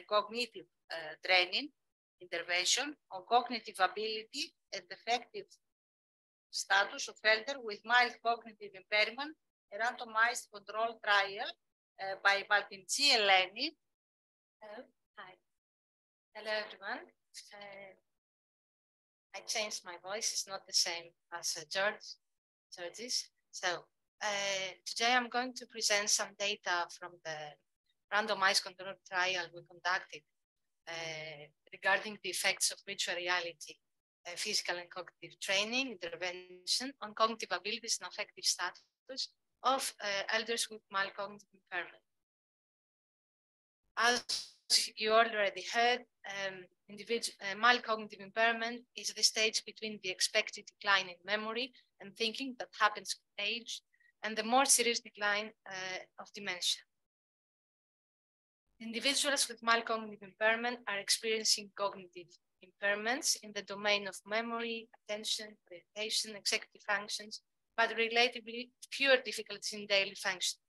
cognitive training intervention on cognitive ability and effective status of elder with mild cognitive impairment, a randomized controlled trial by Baldimtsi Eleni. Hi. Hello, everyone. I changed my voice. It's not the same as George's. So today I'm going to present some data from the randomized controlled trial we conducted regarding the effects of virtual reality, physical and cognitive training intervention on cognitive abilities and affective status of elders with mild cognitive impairment. As you already heard, mild cognitive impairment is the stage between the expected decline in memory and thinking that happens with age and the more serious decline of dementia. Individuals with mild cognitive impairment are experiencing cognitive impairments in the domain of memory, attention, orientation, executive functions, but relatively fewer difficulties in daily functioning.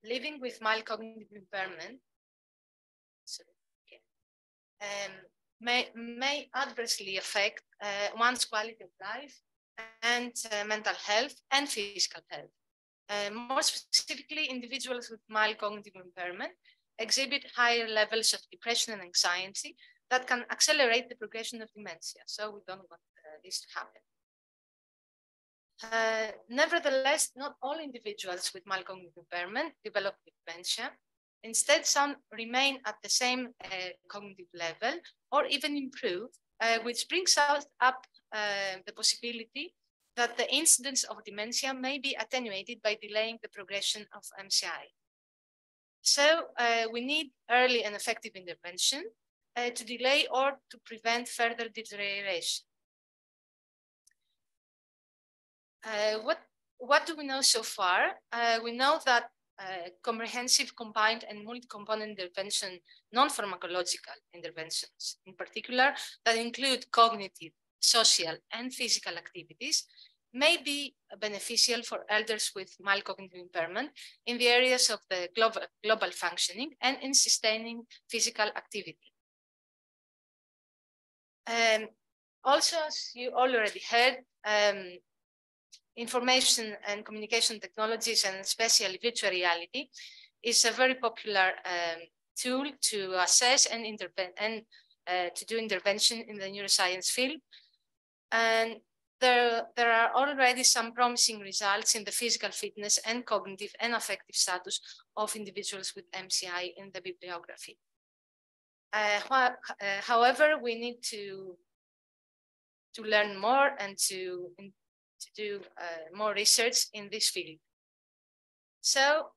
Living with mild cognitive impairment may adversely affect one's quality of life and mental health and physical health. More specifically, individuals with mild cognitive impairment exhibit higher levels of depression and anxiety that can accelerate the progression of dementia. So we don't want this to happen. Nevertheless, not all individuals with mild cognitive impairment develop dementia. Instead, some remain at the same cognitive level or even improve, which brings up the possibility that the incidence of dementia may be attenuated by delaying the progression of MCI. So we need early and effective intervention to delay or to prevent further deterioration. What do we know so far? We know that comprehensive, combined, and multi-component intervention, non-pharmacological interventions, in particular, that include cognitive, social, and physical activities, may be beneficial for elders with mild cognitive impairment in the areas of the global functioning and in sustaining physical activity. Also, as you already heard, information and communication technologies, and especially virtual reality, is a very popular tool to assess and to do intervention in the neuroscience field. And there are already some promising results in the physical fitness and cognitive and affective status of individuals with MCI in the bibliography. However, we need to learn more and to do more research in this field. So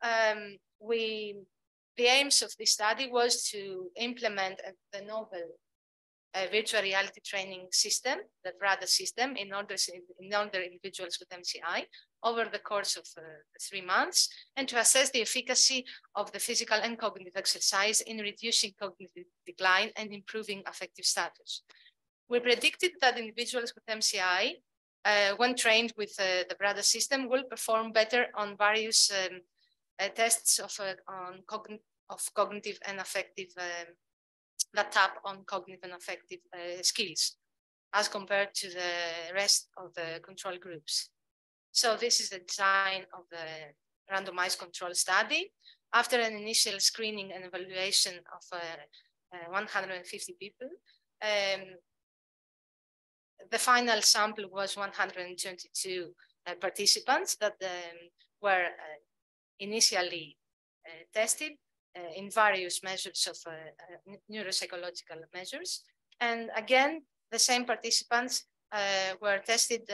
the aims of this study was to implement the novel virtual reality training system, the VRADA system, in older individuals with MCI over the course of 3 months, and to assess the efficacy of the physical and cognitive exercise in reducing cognitive decline and improving affective status. We predicted that individuals with MCI, when trained with the VRADA system, will perform better on various tests of cognitive and affective that tap on cognitive and affective skills as compared to the rest of the control groups. So this is the design of the randomized control study. After an initial screening and evaluation of 150 people, the final sample was 122 participants that were initially tested in various measures of neuropsychological measures. And again, the same participants were tested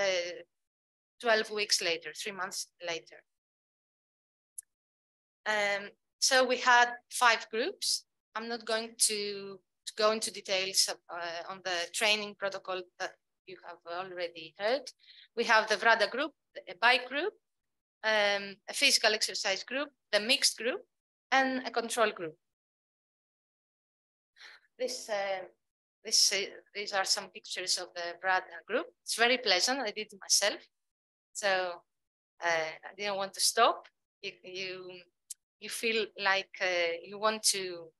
12 weeks later, 3 months later. So we had 5 groups. I'm not going to go into details on the training protocol that you have already heard. We have the VRADA group, a bike group, a physical exercise group, the mixed group, and a control group. This these are some pictures of the BRADA group. It's very pleasant. I did it myself. So I didn't want to stop. You feel like you want to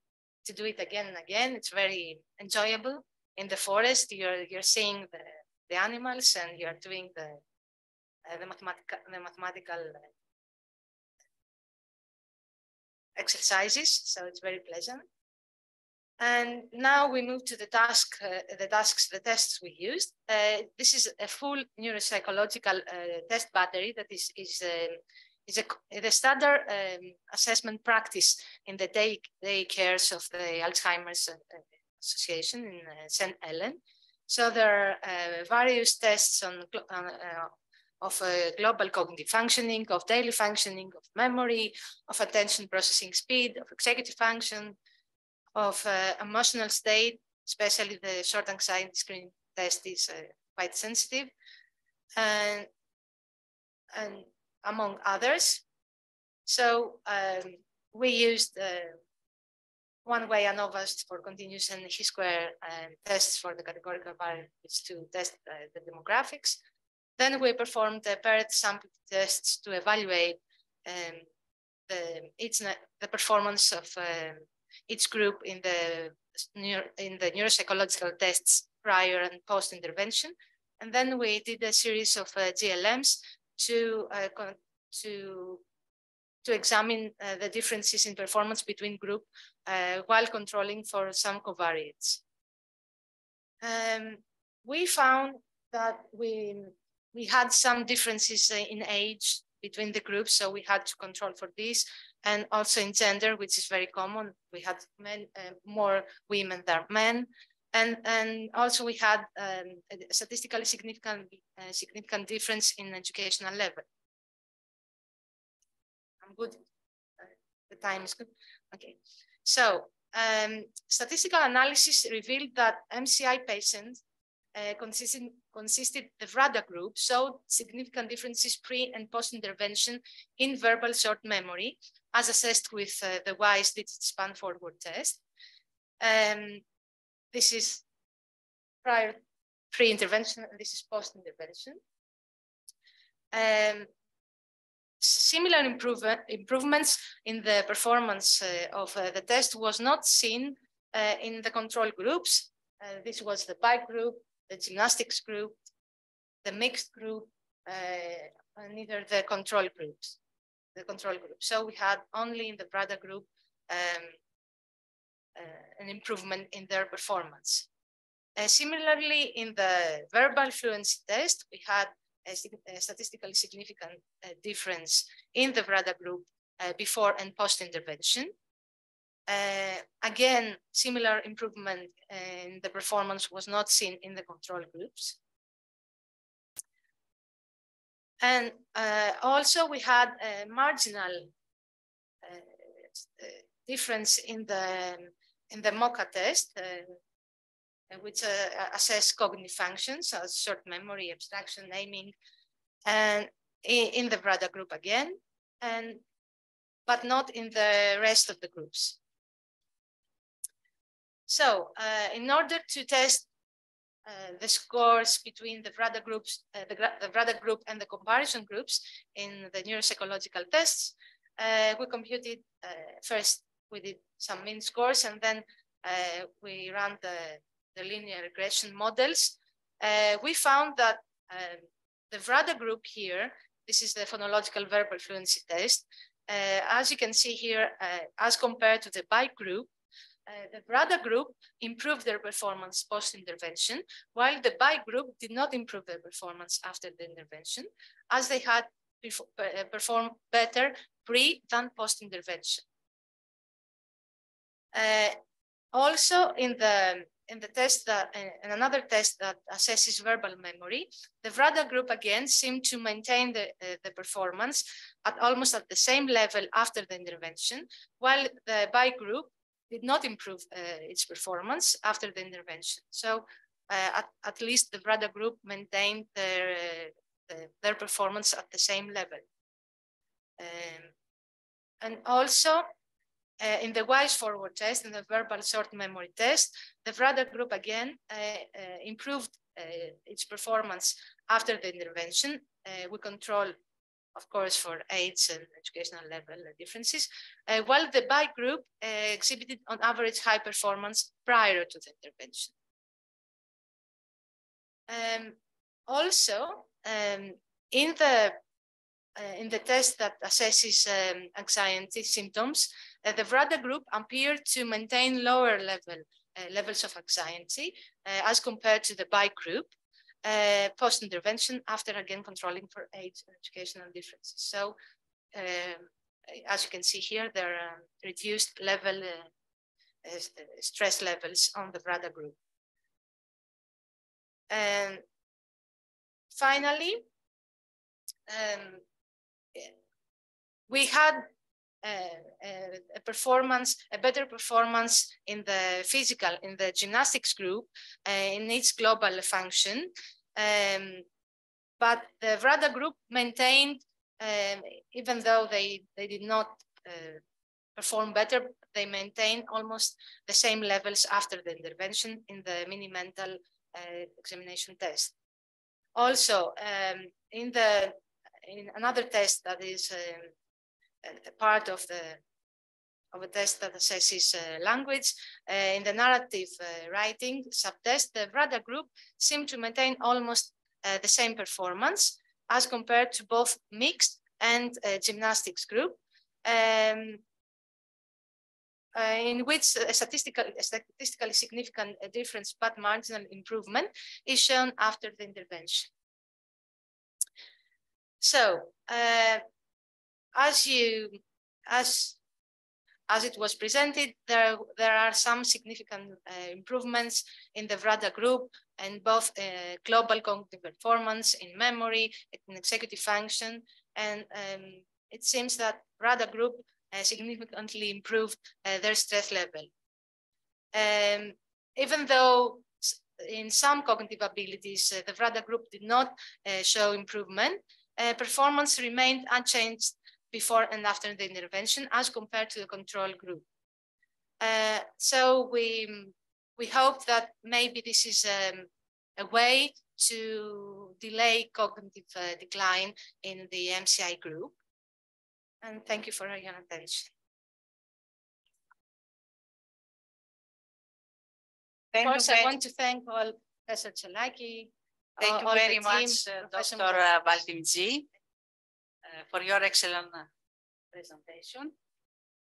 do it again and again. It's very enjoyable. In the forest, you're seeing the animals and you're doing the mathematical exercises. So it's very pleasant. And now we move to the tests we used. This is a full neuropsychological test battery that is the standard assessment practice in the day cares of the Alzheimer's Association in St. Ellen. So there are various tests of global cognitive functioning, of daily functioning, of memory, of attention processing speed, of executive function, of emotional state, especially the short anxiety screening test is quite sensitive, and among others. So we used one-way ANOVAs for continuous and chi-square tests for the categorical variables to test the demographics. Then we performed the paired sample tests to evaluate the performance of each group in the neuropsychological tests prior and post intervention. And then we did a series of GLMs to examine the differences in performance between group while controlling for some covariates. We found that we had some differences in age between the groups, so we had to control for this, and also in gender, which is very common. We had more women than men, and also we had a statistically significant difference in educational level. I'm good. The time is good. Okay. So statistical analysis revealed that MCI patients consisted the VRADA group showed significant differences pre and post intervention in verbal short memory, as assessed with the WISE digit span forward test. This is prior pre-intervention, and this is post-intervention. Similar improvements in the performance of the test was not seen in the control groups. This was the bike group, the gymnastics group, the mixed group, and neither the control groups. So we had only in the BRADA group an improvement in their performance. Similarly, in the verbal fluency test, we had a statistically significant difference in the BRADA group before and post-intervention. Again, similar improvement in the performance was not seen in the control groups. And also we had a marginal difference in the MOCA test, which assess cognitive functions as short memory, abstraction, naming, and in the BRADA group again, but not in the rest of the groups. So in order to test the scores between the BRADA groups, the BRADA group and the comparison groups in the neuropsychological tests, we computed first, we did some mean scores, and then we ran the linear regression models. We found that the BRADA group here, this is the phonological verbal fluency test. As you can see here, as compared to the bike group, the BRADA group improved their performance post-intervention, while the bike group did not improve their performance after the intervention, as they had performed better pre than post-intervention. Also, in the test that, in another test that assesses verbal memory, the BRADA group again seemed to maintain the performance at almost at the same level after the intervention, while the bike group did not improve its performance after the intervention. So at least the BRADA group maintained their performance at the same level. And also In the WISE forward test, in the verbal short memory test, the VRADA group again improved its performance after the intervention. We control, of course, for age and educational level differences, while the BIKE group exhibited on average high performance prior to the intervention. Also, in the test that assesses anxiety symptoms, the VRADA group appeared to maintain lower levels of anxiety as compared to the BIKE group post-intervention after again controlling for age and educational differences. So as you can see here, there are reduced level stress levels on the VRADA group. And finally, we had a better performance in the gymnastics group in its global function. But the VRADA group maintained, even though they did not perform better, they maintained almost the same levels after the intervention in the mini-mental examination test. Also, in another test that is a part of a test that assesses language, in the narrative writing subtest, the VRADA group seemed to maintain almost the same performance as compared to both mixed and gymnastics group, in which a statistically significant difference but marginal improvement is shown after the intervention. So, as it was presented, there are some significant improvements in the VRADA group and both global cognitive performance, in memory, in executive function, and it seems that VRADA group significantly improved their stress level. Even though in some cognitive abilities the VRADA group did not show improvement, performance remained unchanged before and after the intervention as compared to the control group. So we hope that maybe this is a way to delay cognitive decline in the MCI group. And thank you for your attention. Of course, I want to thank all Professor Tselaki. Thank you very much, Dr. Baldimtsi, for your excellent presentation.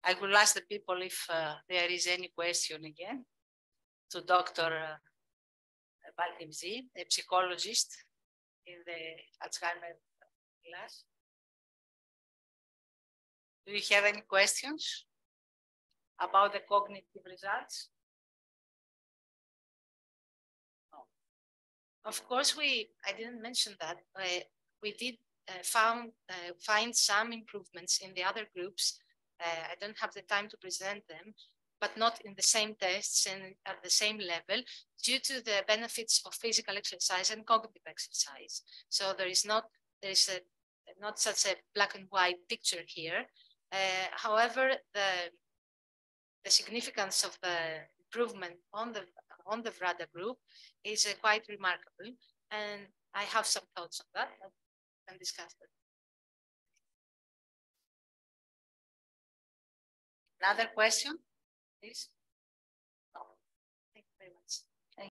I will ask the people if there is any question again to Dr. Baldimtsi, a psychologist in the Alzheimer class. Do you have any questions about the cognitive results? No. Of course, I didn't mention that. We did find some improvements in the other groups. I don't have the time to present them, but not in the same tests and at the same level due to the benefits of physical exercise and cognitive exercise. So there is not such a black and white picture here. However, the significance of the improvement on the VRADA group is quite remarkable, and I have some thoughts on that and discuss that. Another question, please.